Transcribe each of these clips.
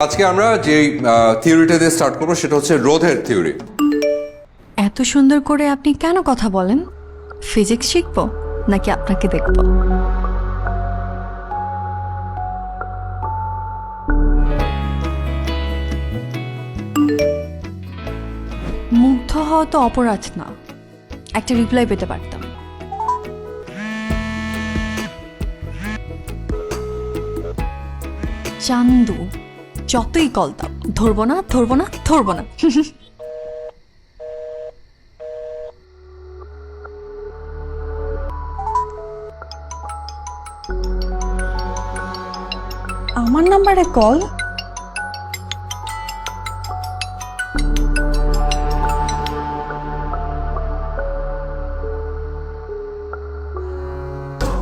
আজকে আমরা যে থিওরিটা দিয়ে স্টার্ট করবো সেটা হচ্ছে রোধের থিওরি। এত সুন্দর করে আপনি কেন কথা বলেন? ফিজিক্স শিখবো নাকি আপনাকে দেখবো? মুগ্ধ হওয়া তো অপরাধ না, একটা রিপ্লাই পেতে পারতাম। চান্দু, যতই কল দাও, ধরবো না ধরবো না ধরবো না। আমার নাম্বারে কল?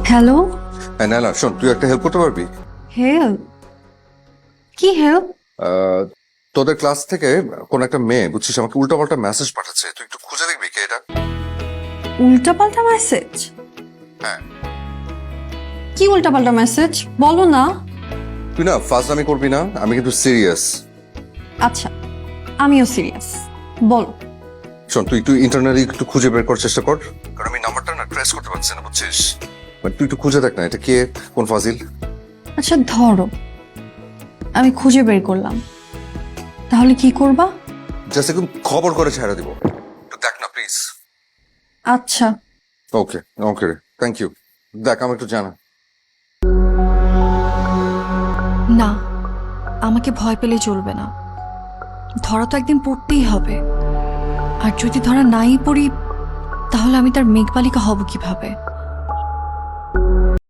হ্যালো, হ্যাঁ না শোন, তুই একটা হেল্প করতে পারবি? হেল্প? কি হেল্প? তোদের ক্লাস থেকে কোন একটা মেয়ে বুঝছিস আমাকে উল্টাপাল্টা মেসেজ পাঠাচ্ছে, তুই একটু খুঁজে দেখবি কে এটা? উল্টাপাল্টা মেসেজ? হ্যাঁ। কি উল্টাপাল্টা মেসেজ বলো না। তুই না ফাজলামি করবি না, আমি কিন্তু সিরিয়াস। আচ্ছা, আমিও সিরিয়াস, বলো। শোন, তুই একটু ইন্টারনালি একটু খুঁজে বের করার চেষ্টা কর, কারণ আমি নাম্বারটা না ট্রেস করতে পারছি না বুঝছিস। মানে তুই একটু খুঁজে দেখ না, এটা কে, কোন ফাজিল। আচ্ছা ধরো আমি খুঁজে বের করলাম, তাহলে কি করবা? জাস্ট একদম খবর করে ছেড়ে দিব, একটু দেখ না প্লিজ। আচ্ছা ওকে ওকে, থ্যাংক ইউ। দেখ আমার একটু জানা। না, আমাকে ভয় পেলে চলবে না, ধরা তো একদিন পড়তেই হবে। আর যদি ধরা নাই পড়ি, তাহলে আমি তার মেঘবালিকা হব কিভাবে?